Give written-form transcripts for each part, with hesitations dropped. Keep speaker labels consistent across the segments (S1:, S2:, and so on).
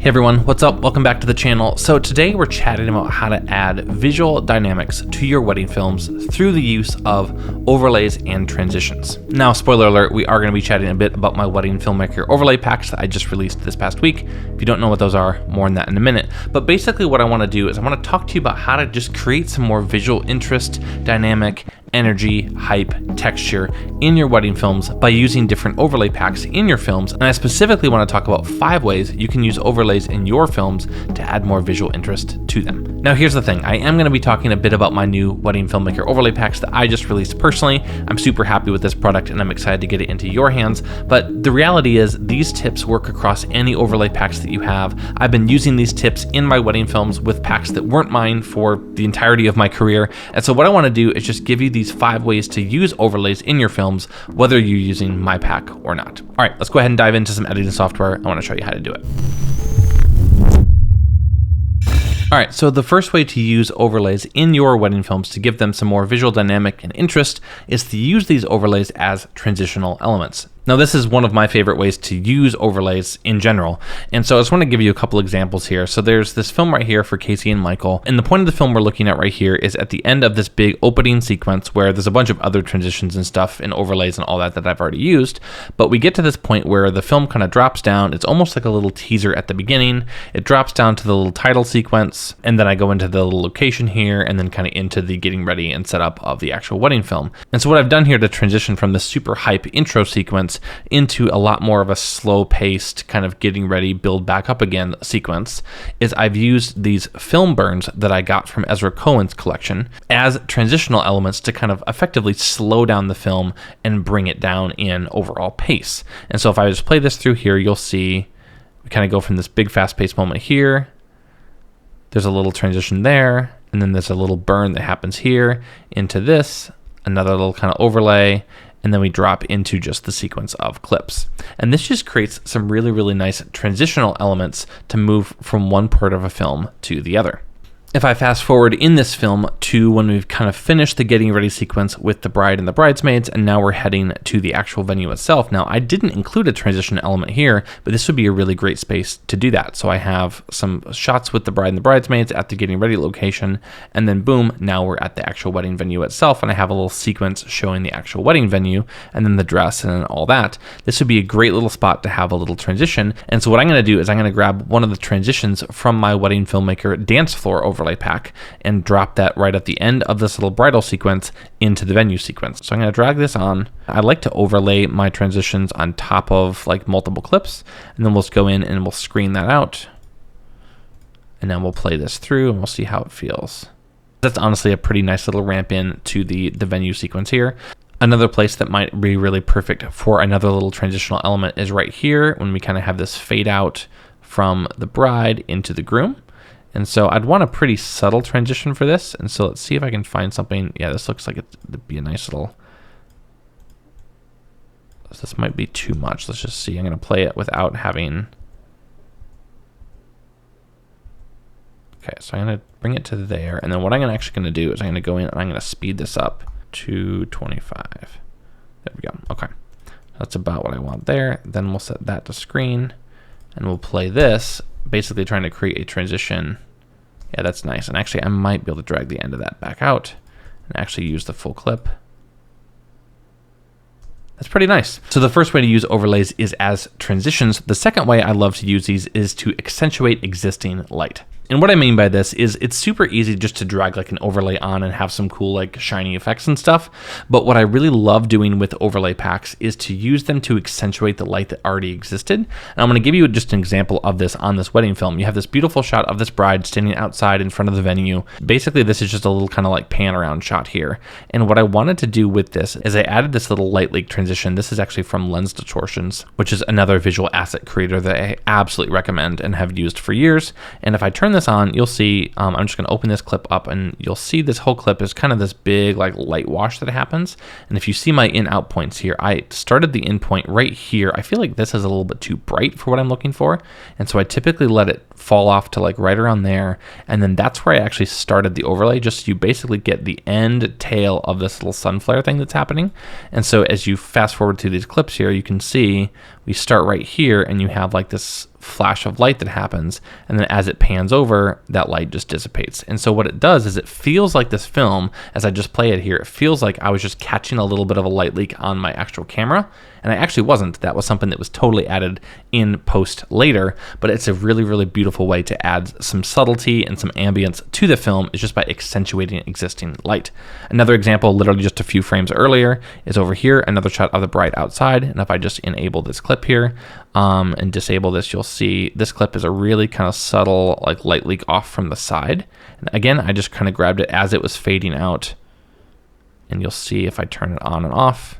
S1: Hey everyone, what's up? Welcome back to the channel. So today we're chatting about how to add visual dynamics to your wedding films through the use of overlays and transitions. Now, spoiler alert, we are going to be chatting a bit about my wedding filmmaker overlay packs that I just released this past week. If you don't know what those are, more on that in a minute. But basically what I want to do is I want to talk to you about how to just create some more visual interest, dynamic, energy, hype, texture in your wedding films by using different overlay packs in your films. And I specifically want to talk about 5 ways you can use overlays in your films to add more visual interest to them. Now here's the thing, I am going to be talking a bit about my new wedding filmmaker overlay packs that I just released personally. I'm super happy with this product and I'm excited to get it into your hands. But the reality is these tips work across any overlay packs that you have. I've been using these tips in my wedding films with packs that weren't mine for the entirety of my career. And so what I want to do is just give you these 5 ways to use overlays in your films, whether you're using my pack or not. All right, let's go ahead and dive into some editing software. I want to show you how to do it. All right, so the first way to use overlays in your wedding films to give them some more visual dynamic and interest is to use these overlays as transitional elements. Now, this is one of my favorite ways to use overlays in general. And so I just want to give you a couple examples here. So there's this film right here for Casey and Michael. And the point of the film we're looking at right here is at the end of this big opening sequence where there's a bunch of other transitions and stuff and overlays and all that I've already used. But we get to this point where the film kind of drops down. It's almost like a little teaser at the beginning. It drops down to the little title sequence. And then I go into the little location here and then kind of into the getting ready and setup of the actual wedding film. And so what I've done here to transition from this super hype intro sequence into a lot more of a slow-paced kind of getting ready, build back up again sequence is I've used these film burns that I got from Ezra Cohen's collection as transitional elements to kind of effectively slow down the film and bring it down in overall pace. And so if I just play this through here, you'll see we kind of go from this big fast-paced moment here. There's a little transition there, and then there's a little burn that happens here into this, another little kind of overlay, and then we drop into just the sequence of clips. And this just creates some really, really nice transitional elements to move from one part of a film to the other. If I fast forward in this film to when we've kind of finished the getting ready sequence with the bride and the bridesmaids, and now we're heading to the actual venue itself. Now, I didn't include a transition element here, but this would be a really great space to do that. So I have some shots with the bride and the bridesmaids at the getting ready location, and then boom, now we're at the actual wedding venue itself, and I have a little sequence showing the actual wedding venue, and then the dress and all that. This would be a great little spot to have a little transition. And so what I'm gonna do is I'm gonna grab one of the transitions from my wedding filmmaker dance floor overlay pack and drop that right at the end of this little bridal sequence into the venue sequence. So I'm going to drag this on. I like to overlay my transitions on top of like multiple clips, and then we'll just go in and we'll screen that out. And then we'll play this through and we'll see how it feels. That's honestly a pretty nice little ramp in to the venue sequence here. Another place that might be really perfect for another little transitional element is right here when we kind of have this fade out from the bride into the groom. And so I'd want a pretty subtle transition for this. And so let's see if I can find something. Yeah, this looks like it'd be a nice little, this might be too much. Let's just see. I'm going to play it without having, okay, so I'm going to bring it to there. And then what I'm actually going to do is I'm going to go in and I'm going to speed this up to 25. There we go. Okay. That's about what I want there. Then we'll set that to screen and we'll play this, basically trying to create a transition. Yeah, that's nice. And actually I might be able to drag the end of that back out and actually use the full clip. That's pretty nice. So the first way to use overlays is as transitions. The second way I love to use these is to accentuate existing light. And what I mean by this is it's super easy just to drag like an overlay on and have some cool like shiny effects and stuff. But what I really love doing with overlay packs is to use them to accentuate the light that already existed. And I'm going to give you just an example of this on this wedding film. You have this beautiful shot of this bride standing outside in front of the venue. Basically, this is just a little kind of like pan around shot here. And what I wanted to do with this is I added this little light leak transition. This is actually from Lens Distortions, which is another visual asset creator that I absolutely recommend and have used for years. And if I turn this on, you'll see, I'm just going to open this clip up and you'll see this whole clip is kind of this big like light wash that happens. And if you see my in-out points here, I started the in point right here. I feel like this is a little bit too bright for what I'm looking for. And so I typically let it fall off to like right around there. And then that's where I actually started the overlay, just so you basically get the end tail of this little sun flare thing that's happening. And so as you fast forward through these clips here, you can see we start right here and you have like this flash of light that happens, and then as it pans over, that light just dissipates. And so what it does is it feels like this film, as I just play it here, it feels like I was just catching a little bit of a light leak on my actual camera, and I actually wasn't. That was something that was totally added in post later, but it's a really, really beautiful way to add some subtlety and some ambience to the film is just by accentuating existing light. Another example, literally just a few frames earlier, is over here, another shot of the bride outside, and if I just enable this clip here, and disable this, you'll see this clip is a really kind of subtle like light leak off from the side. And again, I just kind of grabbed it as it was fading out, and you'll see if I turn it on and off,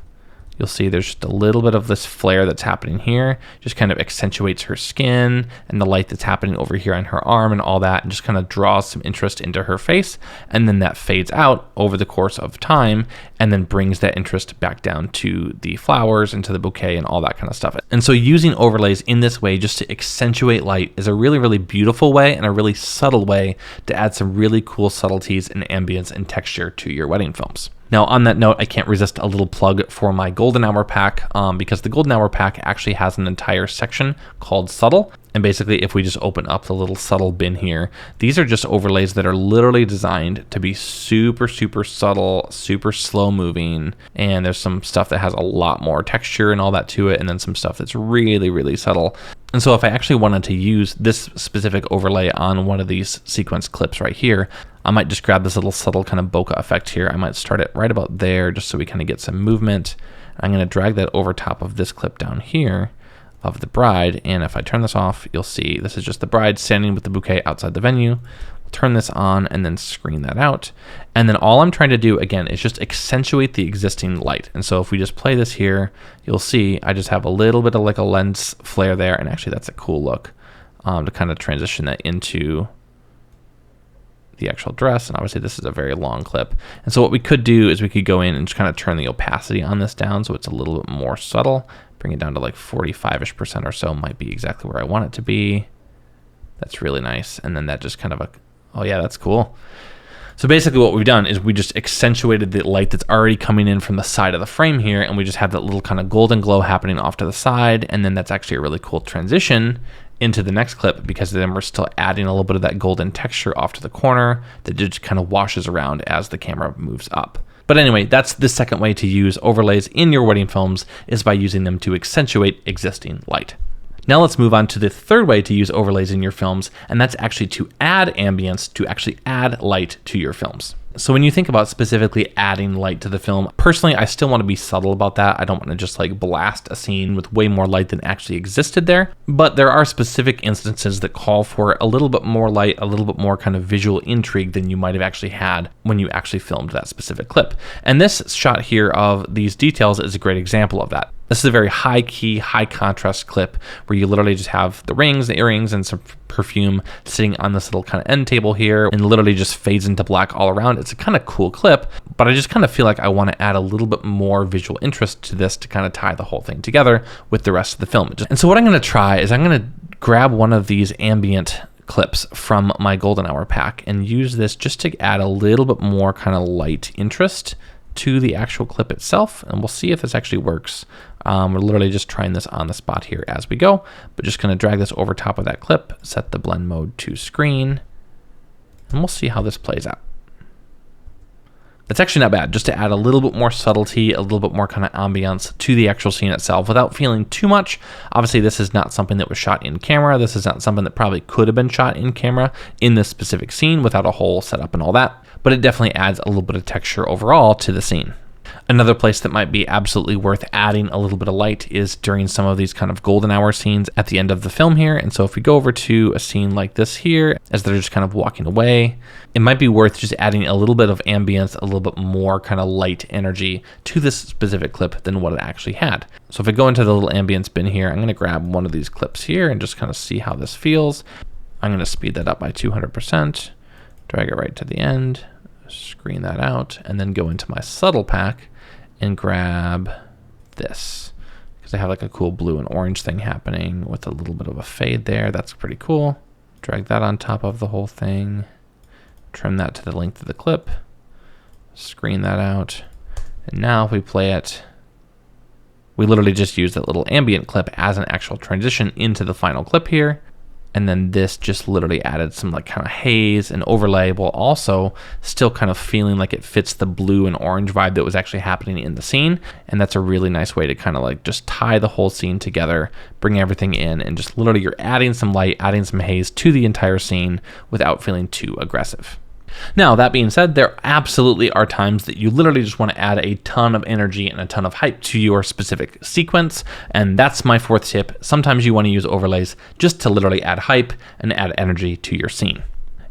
S1: you'll see there's just a little bit of this flare that's happening here, just kind of accentuates her skin and the light that's happening over here on her arm and all that, and just kind of draws some interest into her face. And then that fades out over the course of time and then brings that interest back down to the flowers and to the bouquet and all that kind of stuff. And so using overlays in this way just to accentuate light is a really, really beautiful way and a really subtle way to add some really cool subtleties and ambience and texture to your wedding films. Now, on that note, I can't resist a little plug for my Golden Hour pack, because the Golden Hour pack actually has an entire section called Subtle. And basically, if we just open up the little subtle bin here, these are just overlays that are literally designed to be super, super subtle, super slow moving. And there's some stuff that has a lot more texture and all that to it, and then some stuff that's really, really subtle. And so if I actually wanted to use this specific overlay on one of these sequence clips right here, I might just grab this little subtle kind of bokeh effect here. I might start it right about there just so we kind of get some movement. I'm going to drag that over top of this clip down here of the bride. And if I turn this off, you'll see this is just the bride standing with the bouquet outside the venue. Turn this on and then screen that out. And then all I'm trying to do again is just accentuate the existing light. And so if we just play this here, you'll see I just have a little bit of like a lens flare there. And actually that's a cool look to kind of transition that into the actual dress. And obviously this is a very long clip. And so what we could do is we could go in and just kind of turn the opacity on this down so it's a little bit more subtle. Bring it down to like 45-ish% or so might be exactly where I want it to be. That's really nice. And then that just kind of oh yeah, that's cool. So basically what we've done is we just accentuated the light that's already coming in from the side of the frame here, and we just have that little kind of golden glow happening off to the side, and then that's actually a really cool transition into the next clip because then we're still adding a little bit of that golden texture off to the corner that just kind of washes around as the camera moves up. But anyway, that's the second way to use overlays in your wedding films is by using them to accentuate existing light. Now let's move on to the third way to use overlays in your films, and that's actually to add ambience, to actually add light to your films. So when you think about specifically adding light to the film, personally, I still want to be subtle about that. I don't want to just like blast a scene with way more light than actually existed there. But there are specific instances that call for a little bit more light, a little bit more kind of visual intrigue than you might have actually had when you actually filmed that specific clip. And this shot here of these details is a great example of that. This is a very high key, high contrast clip where you literally just have the rings, the earrings, and some perfume sitting on this little kind of end table here and literally just fades into black all around. It's a kind of cool clip, but I just kind of feel like I want to add a little bit more visual interest to this to kind of tie the whole thing together with the rest of the film. And so what I'm going to try is I'm going to grab one of these ambient clips from my Golden Hour pack and use this just to add a little bit more kind of light interest to the actual clip itself, and we'll see if this actually works. We're literally just trying this on the spot here as we go, but just gonna drag this over top of that clip, set the blend mode to screen, and we'll see how this plays out. It's actually not bad, just to add a little bit more subtlety, a little bit more kind of ambiance to the actual scene itself without feeling too much. Obviously, this is not something that was shot in camera. This is not something that probably could have been shot in camera in this specific scene without a whole setup and all that, but it definitely adds a little bit of texture overall to the scene. Another place that might be absolutely worth adding a little bit of light is during some of these kind of golden hour scenes at the end of the film here. And so if we go over to a scene like this here, as they're just kind of walking away, it might be worth just adding a little bit of ambience, a little bit more kind of light energy to this specific clip than what it actually had. So if I go into the little ambience bin here, I'm going to grab one of these clips here and just kind of see how this feels. I'm going to speed that up by 200%, drag it right to the end, screen that out, and then go into my subtle pack and grab this because I have like a cool blue and orange thing happening with a little bit of a fade there. That's pretty cool. Drag that on top of the whole thing, trim that to the length of the clip, screen that out, and now if we play it, We literally just use that little ambient clip as an actual transition into the final clip here. And then this just literally added some like kind of haze and overlay, while also still kind of feeling like it fits the blue and orange vibe that was actually happening in the scene. And that's a really nice way to kind of like just tie the whole scene together, bring everything in, and just literally you're adding some light, adding some haze to the entire scene without feeling too aggressive. Now, that being said, there absolutely are times that you literally just want to add a ton of energy and a ton of hype to your specific sequence, and that's my fourth tip. Sometimes you want to use overlays just to literally add hype and add energy to your scene.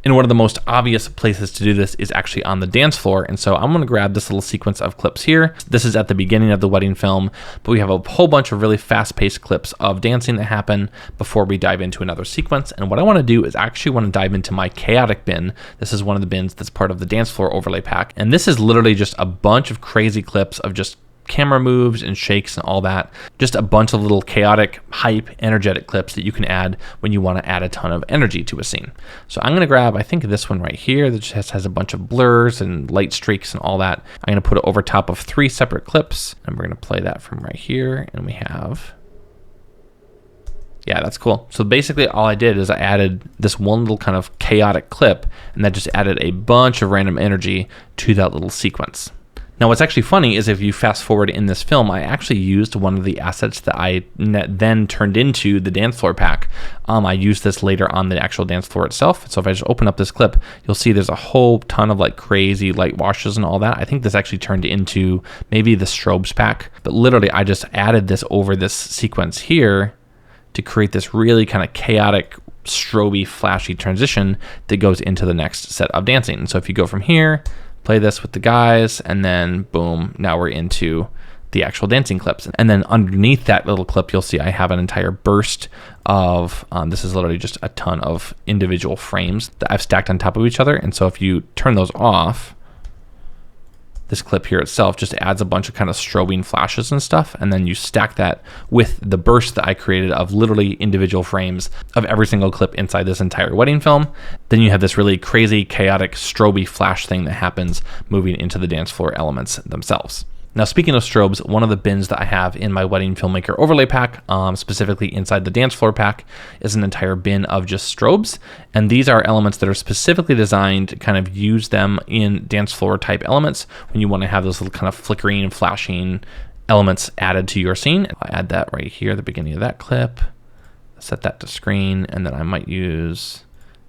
S1: And one of the most obvious places to do this is actually on the dance floor. And so I'm going to grab this little sequence of clips here. This is at the beginning of the wedding film, but we have a whole bunch of really fast-paced clips of dancing that happen before we dive into another sequence. And what I want to do is I actually want to dive into my chaotic bin. This is one of the bins that's part of the dance floor overlay pack. And this is literally just a bunch of crazy clips of just camera moves and shakes and all that. Just a bunch of little chaotic, hype, energetic clips that you can add when you want to add a ton of energy to a scene. So I'm going to grab, I think, this one right here that just has a bunch of blurs and light streaks and all that. I'm going to put it over top of 3 separate clips, and we're going to play that from right here. And we have, yeah, that's cool. So basically all I did is I added this one little kind of chaotic clip, and that just added a bunch of random energy to that little sequence. Now, what's actually funny is if you fast forward in this film, I actually used one of the assets that I then turned into the dance floor pack. I used this later on the actual dance floor itself. So if I just open up this clip, you'll see there's a whole ton of like crazy light washes and all that. I think this actually turned into maybe the strobes pack, but literally I just added this over this sequence here to create this really kind of chaotic, stroby, flashy transition that goes into the next set of dancing. And so if you go from here, play this with the guys, and then boom, now we're into the actual dancing clips. And then underneath that little clip, you'll see I have an entire burst of, this is literally just a ton of individual frames that I've stacked on top of each other. And so if you turn those off, this clip here itself just adds a bunch of kind of strobing flashes and stuff. And then you stack that with the burst that I created of literally individual frames of every single clip inside this entire wedding film. Then you have this really crazy, chaotic, stroby flash thing that happens moving into the dance floor elements themselves. Now, speaking of strobes, one of the bins that I have in my wedding filmmaker overlay pack, specifically inside the dance floor pack, is an entire bin of just strobes. And these are elements that are specifically designed to kind of use them in dance floor type elements when you want to have those little kind of flickering and flashing elements added to your scene. I'll add that right here at the beginning of that clip, set that to screen, and then I might use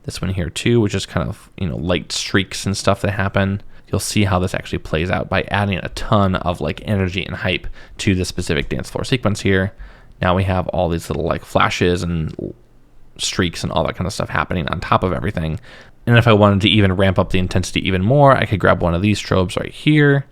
S1: this one here too, which is kind of, light streaks and stuff that happen. You'll see how this actually plays out by adding a ton of like energy and hype to the specific dance floor sequence here. Now we have all these little like flashes and streaks and all that kind of stuff happening on top of everything. And if I wanted to even ramp up the intensity even more, I could grab one of these strobes right here,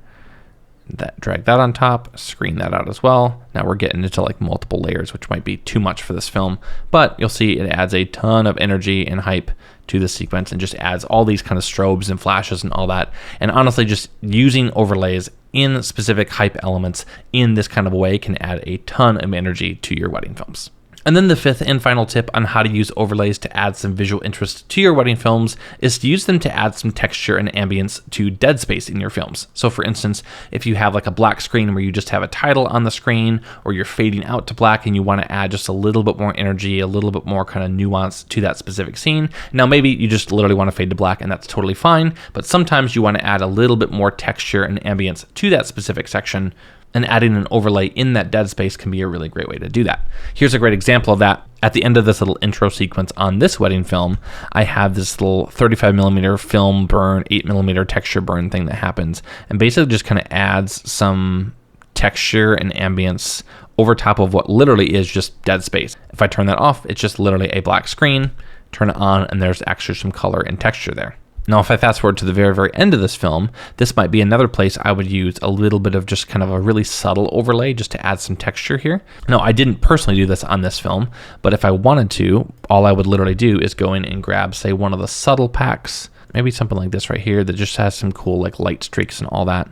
S1: drag that on top, screen that out as well. Now we're getting into like multiple layers, which might be too much for this film, but you'll see it adds a ton of energy and hype to the sequence and just adds all these kind of strobes and flashes and all that. And honestly, just using overlays in specific hype elements in this kind of way can add a ton of energy to your wedding films. And then the fifth and final tip on how to use overlays to add some visual interest to your wedding films is to use them to add some texture and ambience to dead space in your films. So for instance, if you have like a black screen where you just have a title on the screen, or you're fading out to black and you want to add just a little bit more energy, a little bit more kind of nuance to that specific scene. Now maybe you just literally want to fade to black, and that's totally fine, but sometimes you want to add a little bit more texture and ambience to that specific section, and adding an overlay in that dead space can be a really great way to do that. Here's a great example of that. At the end of this little intro sequence on this wedding film, I have this little 35mm film burn, 8mm texture burn thing that happens, and basically just kind of adds some texture and ambience over top of what literally is just dead space. If I turn that off, it's just literally a black screen. Turn it on, and there's actually some color and texture there. Now, if I fast forward to the very, very end of this film, this might be another place I would use a little bit of just kind of a really subtle overlay just to add some texture here. Now, I didn't personally do this on this film, but if I wanted to, all I would literally do is go in and grab, say, one of the subtle packs, maybe something like this right here that just has some cool like light streaks and all that.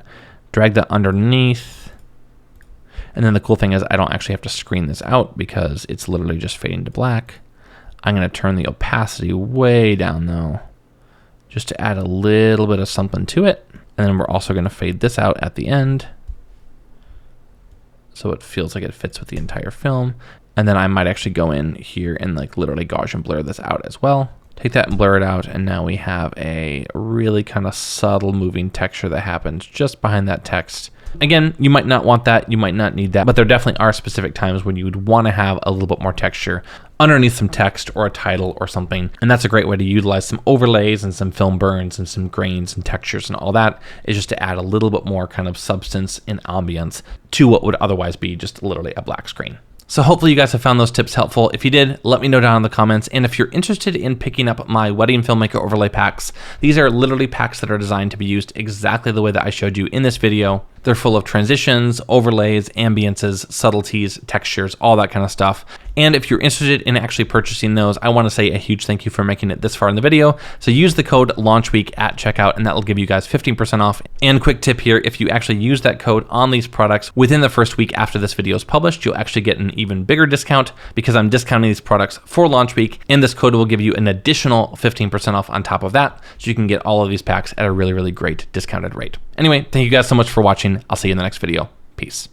S1: Drag that underneath. And then the cool thing is I don't actually have to screen this out because it's literally just fading to black. I'm going to turn the opacity way down though, just to add a little bit of something to it. And then we're also going to fade this out at the end. so it feels like it fits with the entire film. And then I might actually go in here and like literally Gaussian blur this out as well. Take that and blur it out, and now we have a really kind of subtle moving texture that happens just behind that text. Again, you might not want that, you might not need that, but there definitely are specific times when you would want to have a little bit more texture underneath some text or a title or something. And that's a great way to utilize some overlays and some film burns and some grains and textures and all that, is just to add a little bit more kind of substance and ambience to what would otherwise be just literally a black screen. So hopefully you guys have found those tips helpful. If you did, let me know down in the comments. And if you're interested in picking up my wedding filmmaker overlay packs, these are literally packs that are designed to be used exactly the way that I showed you in this video. They're full of transitions, overlays, ambiances, subtleties, textures, all that kind of stuff. And if you're interested in actually purchasing those, I want to say a huge thank you for making it this far in the video. So use the code LAUNCHWEEK at checkout, and that will give you guys 15% off. And quick tip here, if you actually use that code on these products within the first week after this video is published, you'll actually get an even bigger discount because I'm discounting these products for launch week. And this code will give you an additional 15% off on top of that. So you can get all of these packs at a really, really great discounted rate. Anyway, thank you guys so much for watching. I'll see you in the next video. Peace.